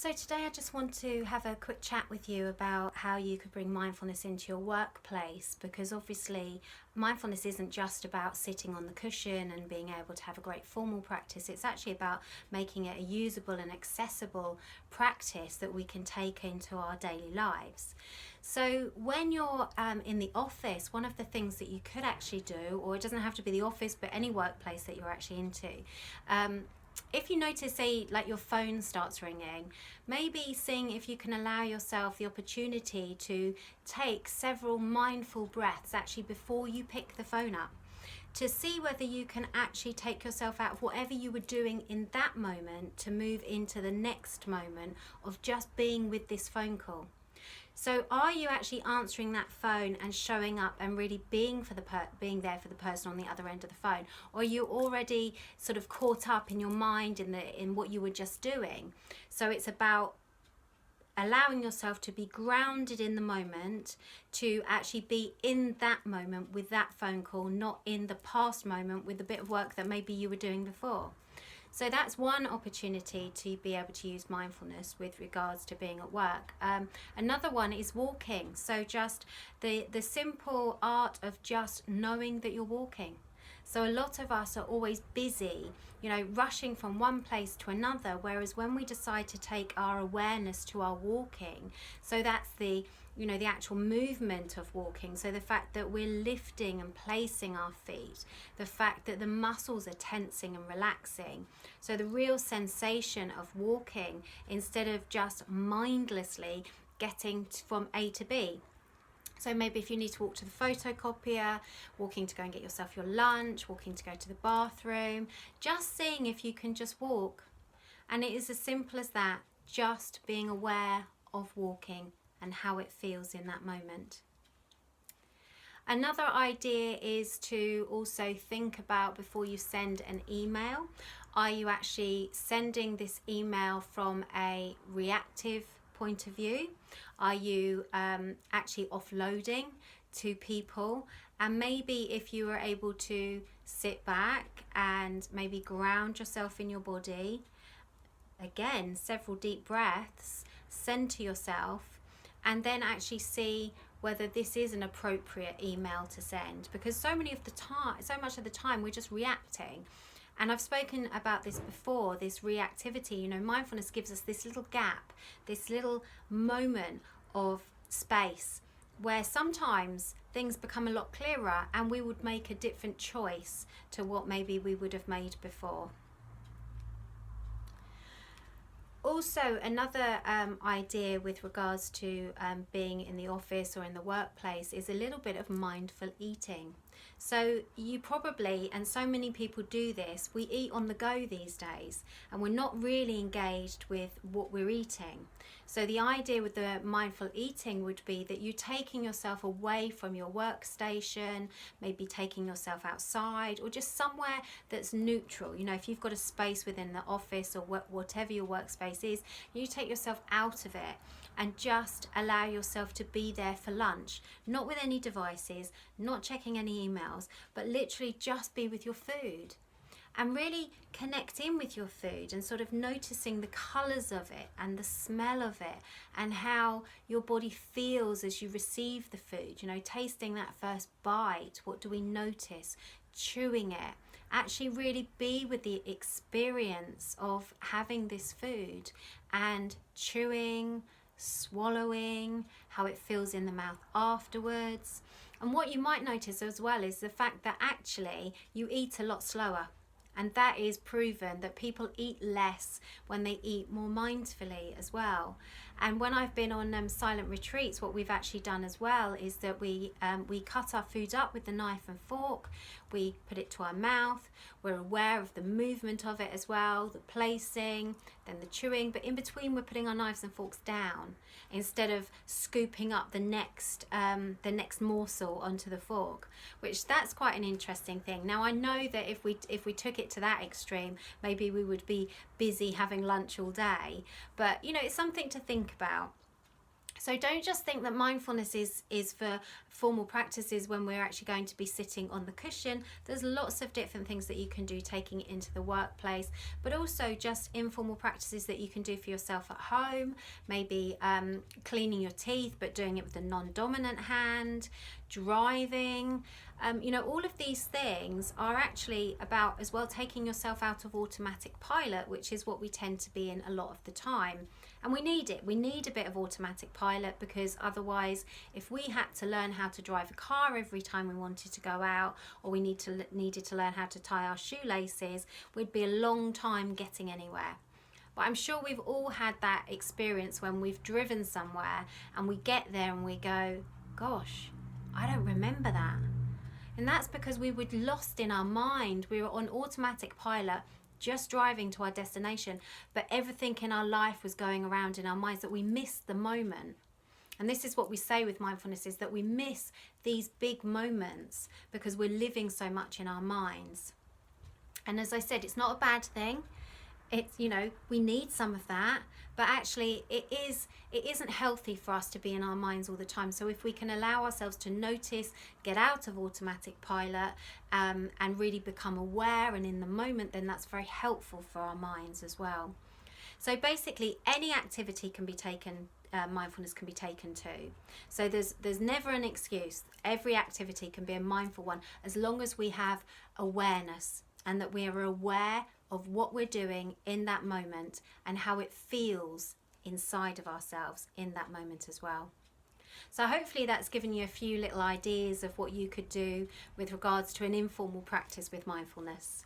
So today I just want to have a quick chat with you about how you could bring mindfulness into your workplace, because obviously mindfulness isn't just about sitting on the cushion and being able to have a great formal practice. It's actually about making it a usable and accessible practice that we can take into our daily lives. So when you're in the office, one of the things that you could actually do, or it doesn't have to be the office but any workplace that you're actually into, if you notice, say, like your phone starts ringing, maybe seeing if you can allow yourself the opportunity to take several mindful breaths actually before you pick the phone up, to see whether you can actually take yourself out of whatever you were doing in that moment to move into the next moment of just being with this phone call. So are you actually answering that phone and showing up and really being being there for the person on the other end of the phone, or are you already sort of caught up in your mind in what you were just doing? So it's about allowing yourself to be grounded in the moment, to actually be in that moment with that phone call, not in the past moment with the bit of work that maybe you were doing before. So that's one opportunity to be able to use mindfulness with regards to being at work. Another one is walking. So just the simple art of just knowing that you're walking. So a lot of us are always busy, rushing from one place to another, whereas when we decide to take our awareness to our walking, so that's the actual movement of walking, so the fact that we're lifting and placing our feet, the fact that the muscles are tensing and relaxing, so the real sensation of walking instead of just mindlessly getting from A to B. So maybe if you need to walk to the photocopier, walking to go and get yourself your lunch, walking to go to the bathroom, just seeing if you can just walk. And it is as simple as that, just being aware of walking and how it feels in that moment. Another idea is to also think about, before you send an email, are you actually sending this email from a reactive point of view? Are you actually offloading to people? And maybe if you were able to sit back and maybe ground yourself in your body, again, several deep breaths, center yourself, and then actually see whether this is an appropriate email to send, because so much of the time we're just reacting. And I've spoken about this before, this reactivity. Mindfulness gives us this little gap, this little moment of space where sometimes things become a lot clearer and we would make a different choice to what maybe we would have made before. Also, another idea with regards to being in the office or in the workplace is a little bit of mindful eating. So you probably, and so many people do this, we eat on the go these days and we're not really engaged with what we're eating. So the idea with the mindful eating would be that you're taking yourself away from your workstation, maybe taking yourself outside or just somewhere that's neutral. If you've got a space within the office or whatever your workspace is, you take yourself out of it and just allow yourself to be there for lunch, not with any devices, not checking any emails, but literally just be with your food and really connect in with your food and sort of noticing the colours of it and the smell of it and how your body feels as you receive the food, tasting that first bite. What do we notice? Chewing it. Actually really be with the experience of having this food and chewing, swallowing, how it feels in the mouth afterwards. And what you might notice as well is the fact that actually you eat a lot slower. And that is proven that people eat less when they eat more mindfully as well. And when I've been on silent retreats, what we've actually done as well is that we cut our food up with the knife and fork. We put it to our mouth. We're aware of the movement of it as well, the placing, then the chewing. But in between, we're putting our knives and forks down instead of scooping up the next morsel onto the fork, which that's quite an interesting thing. Now, I know that if we took it to that extreme, maybe we would be busy having lunch all day. But, it's something to think about. So don't just think that mindfulness is for formal practices when we're actually going to be sitting on the cushion. There's lots of different things that you can do taking it into the workplace, but also just informal practices that you can do for yourself at home, maybe cleaning your teeth but doing it with a non-dominant hand, driving. All of these things are actually about as well taking yourself out of automatic pilot, which is what we tend to be in a lot of the time. And we need it. We need a bit of automatic pilot, because otherwise, if we had to learn how to drive a car every time we wanted to go out, or we needed to learn how to tie our shoelaces, we'd be a long time getting anywhere. But I'm sure we've all had that experience when we've driven somewhere and we get there and we go, gosh, I don't remember that. And that's because we were lost in our mind. We were on automatic pilot, just driving to our destination, but everything in our life was going around in our minds that we missed the moment. And this is what we say with mindfulness, is that we miss these big moments because we're living so much in our minds. And as I said, it's not a bad thing. It's, we need some of that, but actually it isn't healthy for us to be in our minds all the time. So if we can allow ourselves to notice, get out of automatic pilot, and really become aware and in the moment, then that's very helpful for our minds as well. So basically any activity can be taken, mindfulness can be taken to. So there's never an excuse. Every activity can be a mindful one, as long as we have awareness and that we are aware of what we're doing in that moment and how it feels inside of ourselves in that moment as well. So hopefully that's given you a few little ideas of what you could do with regards to an informal practice with mindfulness.